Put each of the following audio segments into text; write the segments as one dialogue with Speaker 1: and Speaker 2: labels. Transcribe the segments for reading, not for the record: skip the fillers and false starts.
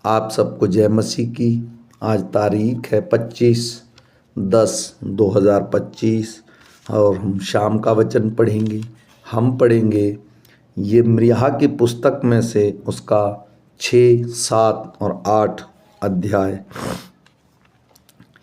Speaker 1: आप सबको जय मसीह की। आज तारीख है 25/10/2025 और हम शाम का वचन पढ़ेंगे। हम पढ़ेंगे यिर्मयाह की पुस्तक में से उसका 6, 7 और 8 अध्याय।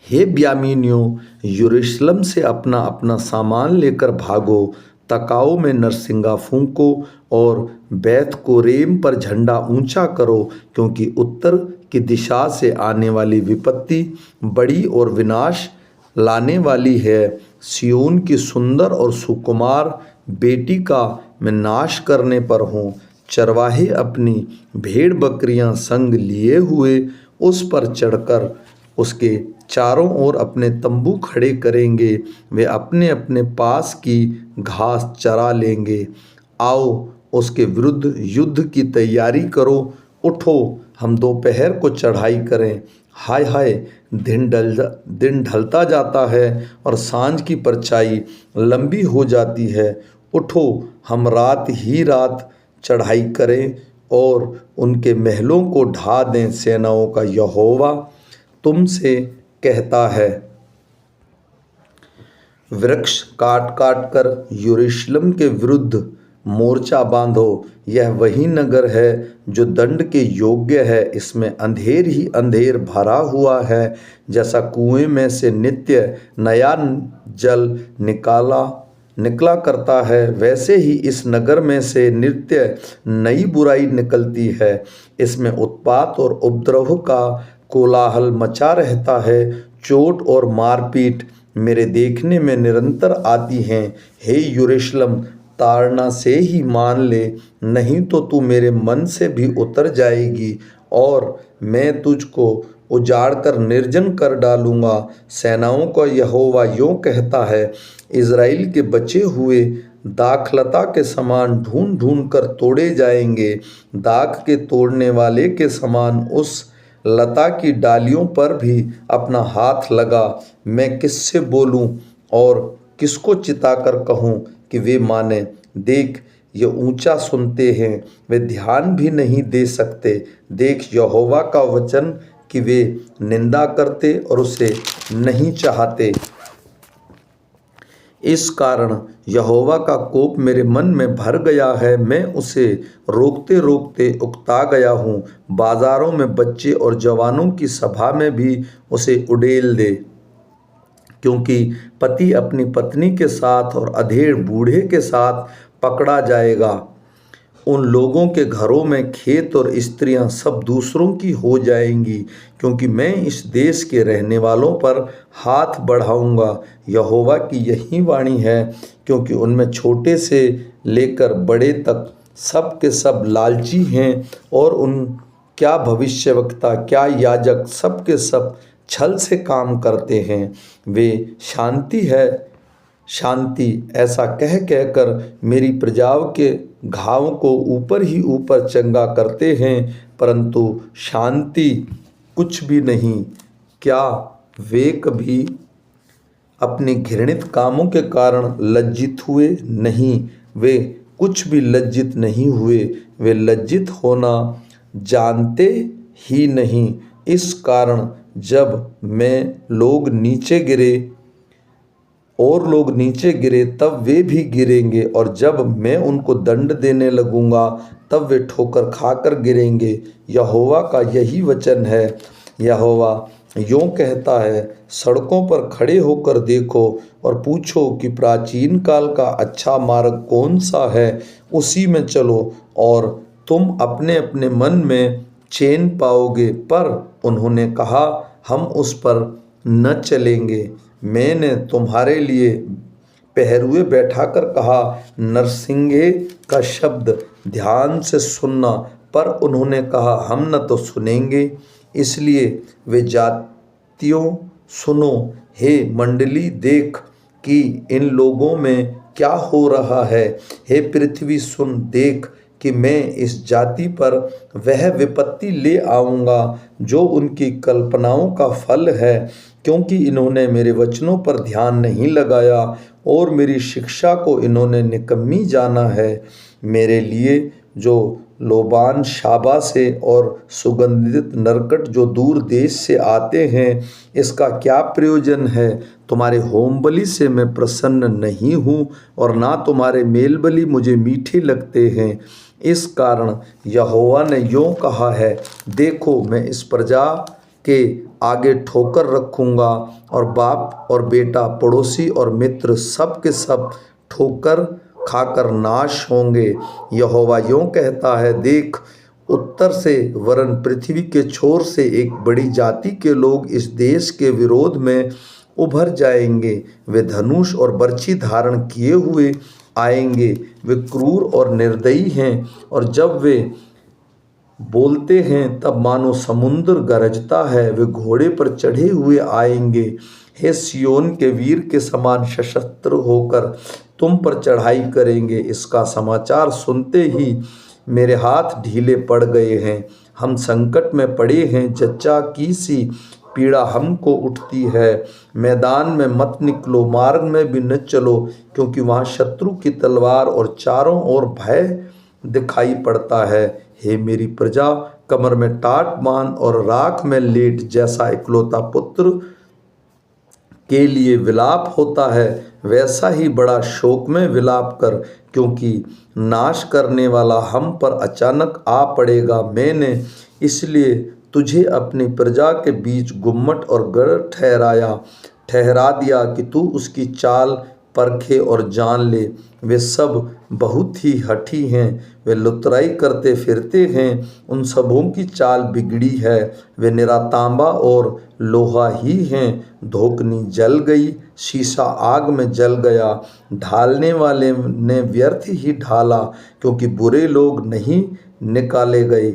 Speaker 1: हे ब्यामीनियों, यरूशलेम से अपना अपना सामान लेकर भागो। तकाओ में नरसिंगा फूंको और बैत कोरेम पर झंडा ऊंचा करो, क्योंकि उत्तर की दिशा से आने वाली विपत्ति बड़ी और विनाश लाने वाली है। सिय्योन की सुंदर और सुकुमार बेटी का मैं नाश करने पर हूँ। चरवाहे अपनी भेड़ बकरियां संग लिए हुए उस पर चढ़कर उसके चारों ओर अपने तंबू खड़े करेंगे। वे अपने अपने पास की घास चरा लेंगे। आओ, उसके विरुद्ध युद्ध की तैयारी करो। उठो, हम दोपहर को चढ़ाई करें। हाय हाय, दिन ढलता जाता है और सांझ की परछाई लंबी हो जाती है। उठो, हम रात ही रात चढ़ाई करें और उनके महलों को ढा दें। सेनाओं का यहोवा तुमसे कहता है, वृक्ष काट काट कर यरूशलेम के विरुद्ध मोर्चा बांधो। यह वही नगर है जो दंड के योग्य है। इसमें अंधेर ही अंधेर भरा हुआ है। जैसा कुएं में से नित्य नया जल निकला करता है, वैसे ही इस नगर में से नित्य नई बुराई निकलती है। इसमें उत्पात और उपद्रव का कोलाहल मचा रहता है। चोट और मारपीट मेरे देखने में निरंतर आती हैं। हे यरूशलेम, ताड़ना से ही मान ले, नहीं तो तू मेरे मन से भी उतर जाएगी और मैं तुझको उजाड़ कर निर्जन कर डालूंगा। सेनाओं का यहोवा यूं कहता है, इज़राइल के बचे हुए दाखलता के समान ढूंढ ढूंढ कर तोड़े जाएंगे। दाख के तोड़ने वाले के समान उस लता की डालियों पर भी अपना हाथ लगा। मैं किससे बोलूं और किसको चिताकर कहूं कि वे माने। देख, ये ऊंचा सुनते हैं, वे ध्यान भी नहीं दे सकते। देख यहोवा का वचन कि वे निंदा करते और उसे नहीं चाहते। इस कारण यहोवा का कोप मेरे मन में भर गया है। मैं उसे रोकते रोकते उकता गया हूँ। बाजारों में बच्चे और जवानों की सभा में भी उसे उड़ेल दे, क्योंकि पति अपनी पत्नी के साथ और अधेड़ बूढ़े के साथ पकड़ा जाएगा। उन लोगों के घरों में खेत और स्त्रियां सब दूसरों की हो जाएंगी, क्योंकि मैं इस देश के रहने वालों पर हाथ बढ़ाऊंगा। यहोवा की यही वाणी है, क्योंकि उनमें छोटे से लेकर बड़े तक सब के सब लालची हैं, और उन क्या भविष्यवक्ता क्या याजक सब के सब छल से काम करते हैं। वे शांति है शांति ऐसा कह कहकर मेरी प्रजाओं के घाव को ऊपर ही ऊपर चंगा करते हैं, परंतु शांति कुछ भी नहीं। क्या वे कभी अपने घृणित कामों के कारण लज्जित हुए? नहीं, वे कुछ भी लज्जित नहीं हुए। वे लज्जित होना जानते ही नहीं। इस कारण जब लोग नीचे गिरे तब वे भी गिरेंगे, और जब मैं उनको दंड देने लगूंगा तब वे ठोकर खाकर गिरेंगे। यहोवा का यही वचन है। यहोवा यूं कहता है, सड़कों पर खड़े होकर देखो और पूछो कि प्राचीन काल का अच्छा मार्ग कौन सा है, उसी में चलो और तुम अपने अपने मन में चैन पाओगे। पर उन्होंने कहा, हम उस पर न चलेंगे। मैंने तुम्हारे लिए पहरुए बैठाकर कहा, नरसिंगे का शब्द ध्यान से सुनना। पर उन्होंने कहा, हम न तो सुनेंगे। इसलिए वे जातियों, सुनो, हे मंडली, देख कि इन लोगों में क्या हो रहा है। हे पृथ्वी सुन, देख कि मैं इस जाति पर वह विपत्ति ले आऊँगा जो उनकी कल्पनाओं का फल है, क्योंकि इन्होंने मेरे वचनों पर ध्यान नहीं लगाया और मेरी शिक्षा को इन्होंने निकम्मी जाना है। मेरे लिए जो लोबान, शाबा से और सुगंधित नरकट जो दूर देश से आते हैं, इसका क्या प्रयोजन है? तुम्हारे होम बलि से मैं प्रसन्न नहीं हूँ और ना तुम्हारे मेल बलि मुझे मीठे लगते हैं। इस कारण यहोवा ने यूँ कहा है, देखो मैं इस प्रजा के आगे ठोकर रखूँगा और बाप और बेटा, पड़ोसी और मित्र सब के सब ठोकर खाकर नाश होंगे। यहोवा यूँ कहता है, देख उत्तर से वरन पृथ्वी के छोर से एक बड़ी जाति के लोग इस देश के विरोध में उभर जाएंगे। वे धनुष और बर्छी धारण किए हुए आएंगे। वे क्रूर और निर्दयी हैं और जब वे बोलते हैं तब मानो समुद्र गरजता है। वे घोड़े पर चढ़े हुए आएंगे। हे सिय्योन के वीर के समान सशस्त्र होकर तुम पर चढ़ाई करेंगे। इसका समाचार सुनते ही मेरे हाथ ढीले पड़ गए हैं। हम संकट में पड़े हैं, जच्चा की सी पीड़ा हमको उठती है। मैदान में मत निकलो, मार्ग में भी न चलो, क्योंकि वहाँ शत्रु की तलवार और चारों ओर भय दिखाई पड़ता है। हे मेरी प्रजा, कमर में टाट बांध और राख में लेट। जैसा इकलौता पुत्र के लिए विलाप होता है, वैसा ही बड़ा शोक में विलाप कर, क्योंकि नाश करने वाला हम पर अचानक आ पड़ेगा। मैंने इसलिए तुझे अपनी प्रजा के बीच गुम्मट और गढ़ ठहरा दिया कि तू उसकी चाल परखे और जान ले। वे सब बहुत ही हठी हैं, वे लुतराई करते फिरते हैं, उन सबों की चाल बिगड़ी है। वे निरा तांबा और लोहा ही हैं। धोकनी जल गई, शीशा आग में जल गया। ढालने वाले ने व्यर्थ ही ढाला, क्योंकि बुरे लोग नहीं निकाले गए।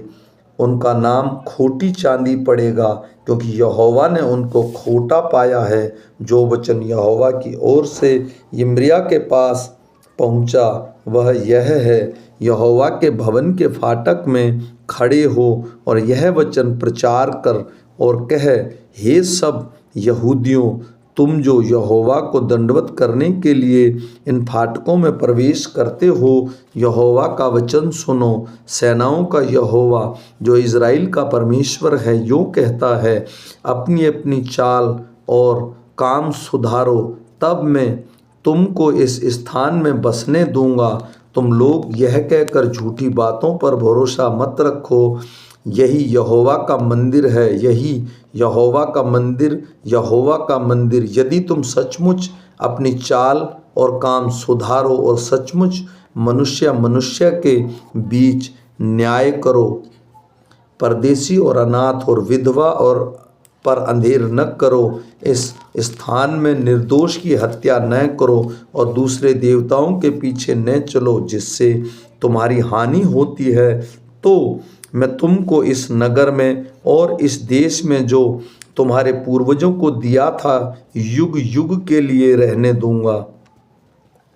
Speaker 1: उनका नाम खोटी चांदी पड़ेगा, क्योंकि यहोवा ने उनको खोटा पाया है। जो वचन यहोवा की ओर से यिर्मयाह के पास पहुंचा वह यह है, यहोवा के भवन के फाटक में खड़े हो और यह वचन प्रचार कर और कह, हे सब यहूदियों, तुम जो यहोवा को दंडवत करने के लिए इन फाटकों में प्रवेश करते हो, यहोवा का वचन सुनो। सेनाओं का यहोवा जो इज़राइल का परमेश्वर है यूँ कहता है, अपनी अपनी चाल और काम सुधारो, तब मैं तुमको इस स्थान में बसने दूंगा। तुम लोग यह कहकर झूठी बातों पर भरोसा मत रखो, यही यहोवा का मंदिर है, यही यहोवा का मंदिर, यहोवा का मंदिर। यदि तुम सचमुच अपनी चाल और काम सुधारो और सचमुच मनुष्य के बीच न्याय करो, परदेशी और अनाथ और विधवा और पर अंधेर न करो, इस स्थान में निर्दोष की हत्या न करो और दूसरे देवताओं के पीछे न चलो जिससे तुम्हारी हानि होती है, तो मैं तुमको इस नगर में और इस देश में जो तुम्हारे पूर्वजों को दिया था युग युग के लिए रहने दूंगा।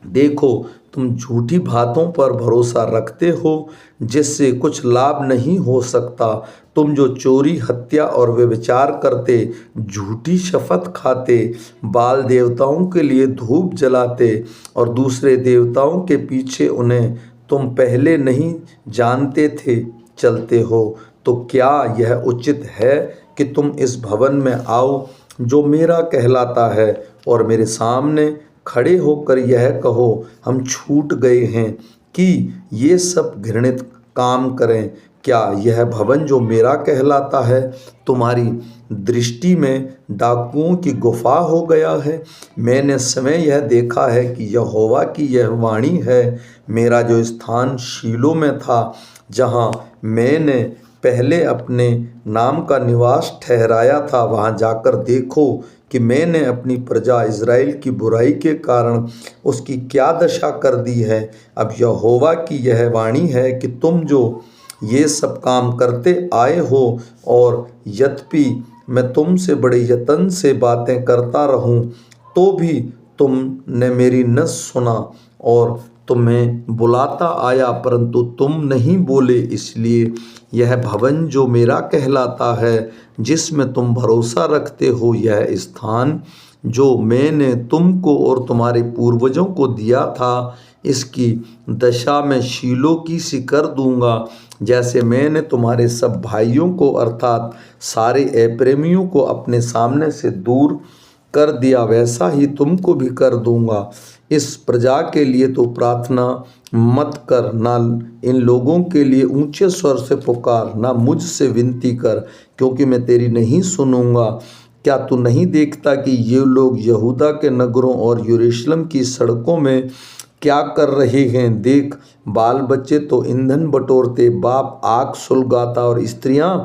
Speaker 1: देखो, तुम झूठी बातों पर भरोसा रखते हो जिससे कुछ लाभ नहीं हो सकता। तुम जो चोरी, हत्या और व्यभिचार करते, झूठी शपथ खाते, बाल देवताओं के लिए धूप जलाते और दूसरे देवताओं के पीछे उन्हें तुम पहले नहीं जानते थे चलते हो, तो क्या यह उचित है कि तुम इस भवन में आओ जो मेरा कहलाता है और मेरे सामने खड़े होकर यह कहो, हम छूट गए हैं कि ये सब घृणित काम करें? क्या यह भवन जो मेरा कहलाता है तुम्हारी दृष्टि में डाकुओं की गुफा हो गया है? मैंने समय यह देखा है कि यहोवा की यह वाणी है, मेरा जो स्थान शीलो में था, जहाँ मैंने पहले अपने नाम का निवास ठहराया था, वहाँ जाकर देखो कि मैंने अपनी प्रजा इज़राइल की बुराई के कारण उसकी क्या दशा कर दी है। अब यहोवा की यह वाणी है कि तुम जो ये सब काम करते आए हो और यद्यपि मैं तुमसे बड़े यत्न से बातें करता रहूं, तो भी तुमने मेरी न सुना और तुम्हें बुलाता आया परंतु तुम नहीं बोले। इसलिए यह भवन जो मेरा कहलाता है, जिसमें तुम भरोसा रखते हो, यह स्थान जो मैंने तुमको और तुम्हारे पूर्वजों को दिया था, इसकी दशा मैं शीलो की सी कर दूंगा। जैसे मैंने तुम्हारे सब भाइयों को अर्थात सारे अप्रेमियों को अपने सामने से दूर कर दिया, वैसा ही तुमको भी कर दूंगा। इस प्रजा के लिए तो प्रार्थना मत कर, ना इन लोगों के लिए ऊंचे स्वर से पुकार, ना मुझसे विनती कर, क्योंकि मैं तेरी नहीं सुनूंगा। क्या तू नहीं देखता कि ये लोग यहूदा के नगरों और यरूशलेम की सड़कों में क्या कर रहे हैं? देख, बाल बच्चे तो ईंधन बटोरते, बाप आग सुलगाता और स्त्रियां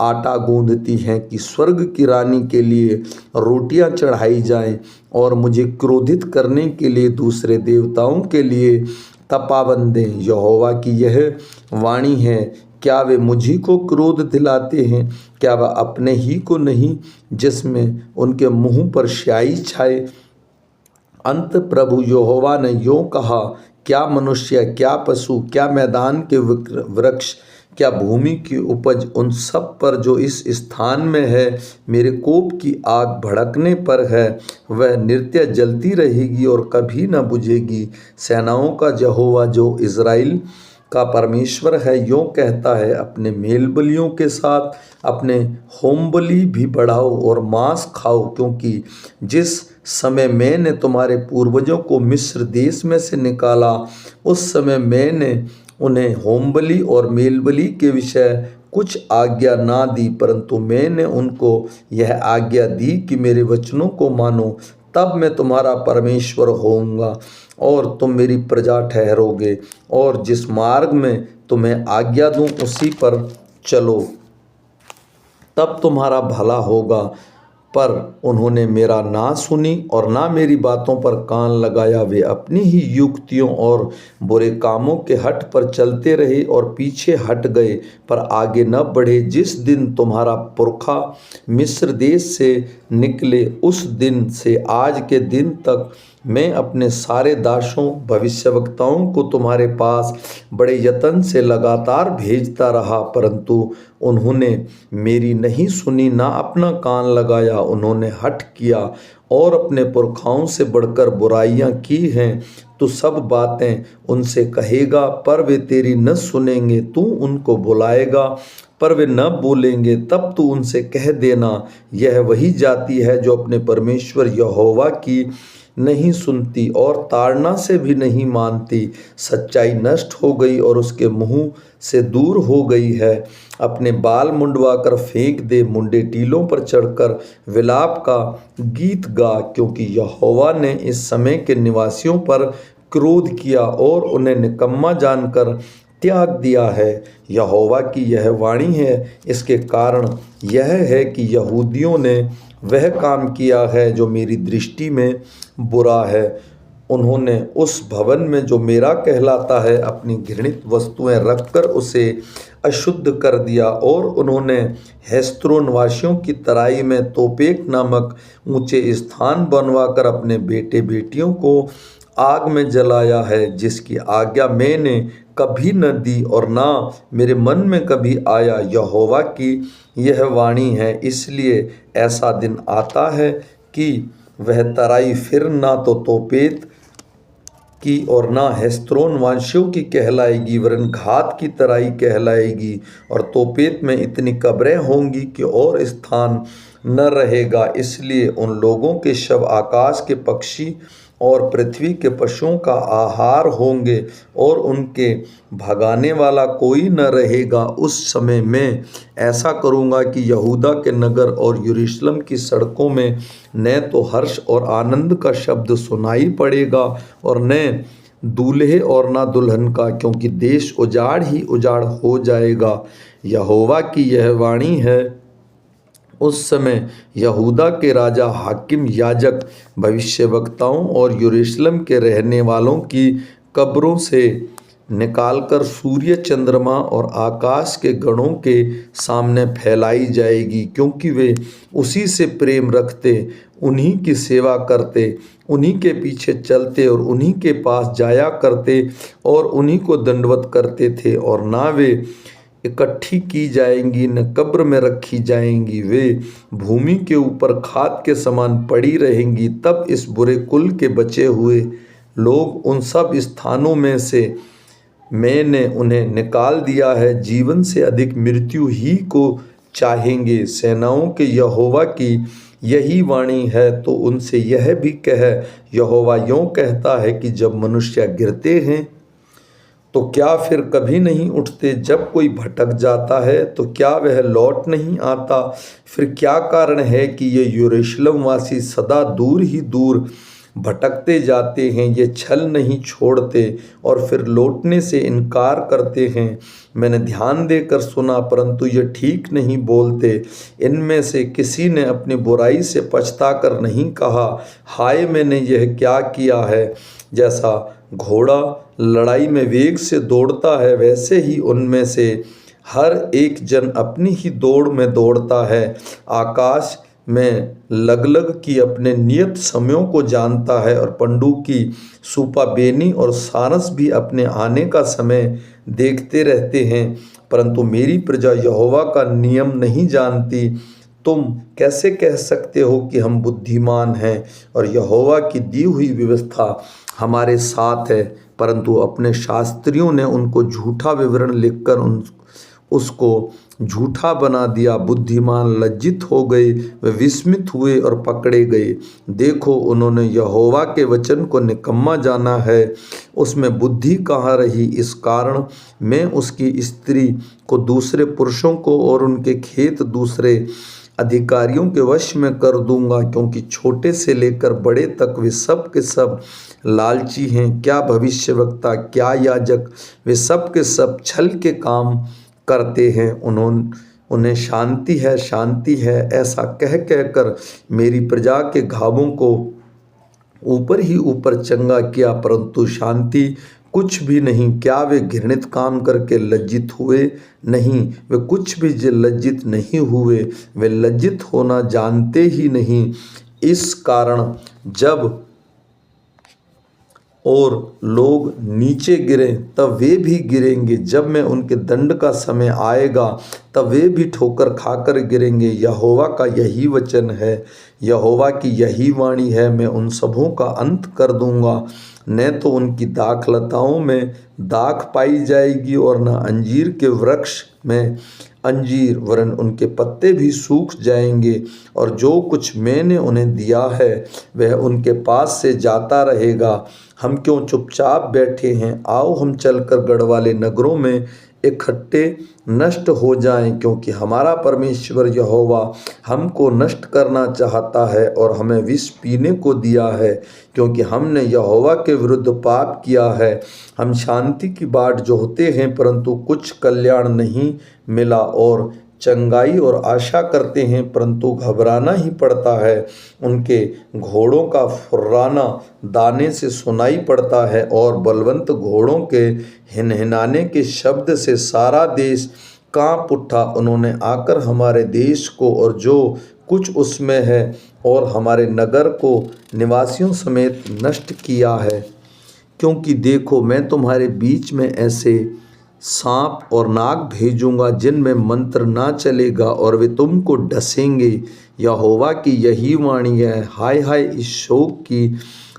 Speaker 1: आटा गूंदती हैं कि स्वर्ग की रानी के लिए रोटियां चढ़ाई जाएं और मुझे क्रोधित करने के लिए दूसरे देवताओं के लिए तपा बंदें। यहोवा की यह वाणी है, क्या वे मुझी को क्रोध दिलाते हैं? क्या वह अपने ही को नहीं, जिसमें उनके मुंह पर स्याही छाए? अंत प्रभु यहोवा ने यों कहा, क्या मनुष्य, क्या पशु, क्या मैदान के वृक्ष, क्या भूमि की उपज, उन सब पर जो इस स्थान में है मेरे कोप की आग भड़कने पर है, वह नित्य जलती रहेगी और कभी न बुझेगी। सेनाओं का यहोवा जो इज़राइल का परमेश्वर है यों कहता है, अपने मेल बलियों के साथ अपने होम बलि भी बढ़ाओ और मांस खाओ, क्योंकि जिस समय मैंने तुम्हारे पूर्वजों को मिस्र देश में से निकाला, उस समय मैंने उन्हें होम बलि और मेल बलि के विषय कुछ आज्ञा ना दी, परंतु मैंने उनको यह आज्ञा दी कि मेरे वचनों को मानो, तब मैं तुम्हारा परमेश्वर होऊंगा और तुम मेरी प्रजा ठहरोगे, और जिस मार्ग में तुम्हें आज्ञा दूं उसी पर चलो, तब तुम्हारा भला होगा। पर उन्होंने मेरा ना सुनी और ना मेरी बातों पर कान लगाया। वे अपनी ही युक्तियों और बुरे कामों के हट पर चलते रहे और पीछे हट गए, पर आगे न बढ़े। जिस दिन तुम्हारा पुरखा मिस्र देश से निकले, उस दिन से आज के दिन तक मैं अपने सारे दासों भविष्यवक्ताओं को तुम्हारे पास बड़े यत्न से लगातार भेजता रहा, परंतु उन्होंने मेरी नहीं सुनी, ना अपना कान लगाया। उन्होंने हठ किया और अपने पुरखाओं से बढ़कर बुराइयां की हैं। तो सब बातें उनसे कहेगा, पर वे तेरी न सुनेंगे। तू उनको बुलाएगा, पर वे न बोलेंगे। तब तू उनसे कह देना, यह वही जाति है जो अपने परमेश्वर यहोवा की नहीं सुनती और ताड़ना से भी नहीं मानती। सच्चाई नष्ट हो गई और उसके मुंह से दूर हो गई है। अपने बाल मुंडवा कर फेंक दे, मुंडे टीलों पर चढ़कर विलाप का गीत गा, क्योंकि यहोवा ने इस समय के निवासियों पर क्रोध किया और उन्हें निकम्मा जानकर त्याग दिया है। यहोवा की यह वाणी है, इसके कारण यह है कि यहूदियों ने वह काम किया है जो मेरी दृष्टि में बुरा है। उन्होंने उस भवन में जो मेरा कहलाता है अपनी घृणित वस्तुएं रखकर उसे अशुद्ध कर दिया, और उन्होंने हेस्रोन वासियों की तराई में तोपेक नामक ऊंचे स्थान बनवाकर अपने बेटे बेटियों को आग में जलाया है, जिसकी आज्ञा मैंने कभी न दी और ना मेरे मन में कभी आया। यहोवा की यह वाणी है। इसलिए ऐसा दिन आता है कि वह तराई फिर ना तो तोपेत की और ना हेस्रोन वासियों की कहलाएगी, वरन घात की तराई कहलाएगी। और तोपेत में इतनी कब्रें होंगी कि और स्थान न रहेगा। इसलिए उन लोगों के शव आकाश के पक्षी और पृथ्वी के पशुओं का आहार होंगे, और उनके भगाने वाला कोई न रहेगा। उस समय मैं ऐसा करूँगा कि यहूदा के नगर और यरूशलेम की सड़कों में न तो हर्ष और आनंद का शब्द सुनाई पड़ेगा और न दूल्हे और ना दुल्हन का, क्योंकि देश उजाड़ ही उजाड़ हो जाएगा। यहोवा की यह वाणी है। उस समय यहूदा के राजा, हाकिम, याजक, भविष्यवक्ताओं और यरूशलेम के रहने वालों की कब्रों से निकालकर सूर्य, चंद्रमा और आकाश के गणों के सामने फैलाई जाएगी, क्योंकि वे उसी से प्रेम रखते, उन्हीं की सेवा करते, उन्हीं के पीछे चलते और उन्हीं के पास जाया करते और उन्हीं को दंडवत करते थे। और ना वे इकट्ठी की जाएंगी न कब्र में रखी जाएंगी, वे भूमि के ऊपर खाद के समान पड़ी रहेंगी। तब इस बुरे कुल के बचे हुए लोग उन सब स्थानों में से मैंने उन्हें निकाल दिया है, जीवन से अधिक मृत्यु ही को चाहेंगे। सेनाओं के यहोवा की यही वाणी है, तो उनसे यह भी कह, यहोवा यूं कहता है कि जब मनुष्य गिरते हैं तो क्या फिर कभी नहीं उठते? जब कोई भटक जाता है तो क्या वह लौट नहीं आता? फिर क्या कारण है कि ये यरूशलेम वासी सदा दूर ही दूर भटकते जाते हैं? ये छल नहीं छोड़ते और फिर लौटने से इनकार करते हैं। मैंने ध्यान देकर सुना, परंतु ये ठीक नहीं बोलते। इनमें से किसी ने अपनी बुराई से पछताकर नहीं कहा, हाय मैंने यह क्या किया है। जैसा घोड़ा लड़ाई में वेग से दौड़ता है, वैसे ही उनमें से हर एक जन अपनी ही दौड़ में दौड़ता है। आकाश में लगलग की अपने नियत समयों को जानता है, और पंडुकी, सूपाबेनी और सारस भी अपने आने का समय देखते रहते हैं, परंतु मेरी प्रजा यहोवा का नियम नहीं जानती। तुम कैसे कह सकते हो कि हम बुद्धिमान हैं और यहोवा की दी हुई व्यवस्था हमारे साथ है? परंतु अपने शास्त्रियों ने उनको झूठा विवरण लिखकर उसको झूठा बना दिया। बुद्धिमान लज्जित हो गए, वे विस्मित हुए और पकड़े गए। देखो, उन्होंने यहोवा के वचन को निकम्मा जाना है, उसमें बुद्धि कहाँ रही? इस कारण मैं उसकी स्त्री को दूसरे पुरुषों को और उनके खेत दूसरे अधिकारियों के वश में कर दूंगा, क्योंकि छोटे से लेकर बड़े तक वे सब के सब लालची हैं। क्या भविष्यवक्ता, क्या याजक, वे सब के सब छल के काम करते हैं। उन्हें शांति है, शांति है, ऐसा कह कर मेरी प्रजा के घावों को ऊपर ही ऊपर चंगा किया, परंतु शांति कुछ भी नहीं। क्या वे घृणित काम करके लज्जित हुए? नहीं, वे कुछ भी लज्जित नहीं हुए। वे लज्जित होना जानते ही नहीं। इस कारण जब और लोग नीचे गिरें तब वे भी गिरेंगे। जब मैं उनके दंड का समय आएगा तब वे भी ठोकर खाकर गिरेंगे। यहोवा का यही वचन है, यहोवा की यही वाणी है, मैं उन सबों का अंत कर दूंगा। न तो उनकी दाखलताओं में दाख पाई जाएगी और न अंजीर के वृक्ष में अंजीर, वरन उनके पत्ते भी सूख जाएंगे। और जो कुछ मैंने उन्हें दिया है वह उनके पास से जाता रहेगा। हम क्यों चुपचाप बैठे हैं? आओ हम चलकर गढ़ वाले नगरों में इकट्ठे नष्ट हो जाएं, क्योंकि हमारा परमेश्वर यहोवा हमको नष्ट करना चाहता है और हमें विष पीने को दिया है, क्योंकि हमने यहोवा के विरुद्ध पाप किया है। हम शांति की बाट जोहते हैं, परंतु कुछ कल्याण नहीं मिला, और चंगाई और आशा करते हैं, परंतु घबराना ही पड़ता है। उनके घोड़ों का फुर्राना दाने से सुनाई पड़ता है, और बलवंत घोड़ों के हिनहिनाने के शब्द से सारा देश काँप उठा। उन्होंने आकर हमारे देश को और जो कुछ उसमें है और हमारे नगर को निवासियों समेत नष्ट किया है। क्योंकि देखो, मैं तुम्हारे बीच में ऐसे सांप और नाग भेजूंगा जिनमें मंत्र ना चलेगा और वे तुमको डसेंगे। यहोवा की यही वाणी है। हाय हाय, इस शोक की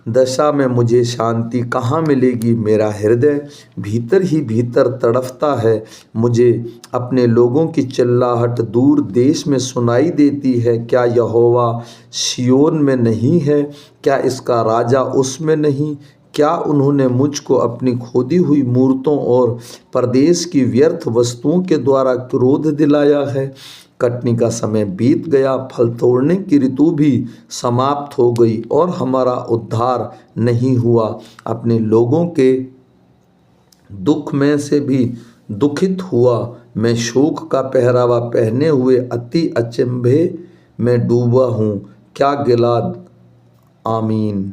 Speaker 1: दशा में मुझे शांति कहाँ मिलेगी? मेरा हृदय भीतर ही भीतर तड़फता है। मुझे अपने लोगों की चिल्लाहट दूर देश में सुनाई देती है। क्या यहोवा सिय्योन में नहीं है? क्या इसका राजा उसमें नहीं? क्या उन्होंने मुझको अपनी खोदी हुई मूर्तों और परदेश की व्यर्थ वस्तुओं के द्वारा क्रोध दिलाया है? कटनी का समय बीत गया, फल तोड़ने की ऋतु भी समाप्त हो गई और हमारा उद्धार नहीं हुआ। अपने लोगों के दुख में से भी दुखित हुआ। मैं शोक का पहरावा पहने हुए अति अचंभे में डूबा हूँ। क्या गिलाद? आमीन।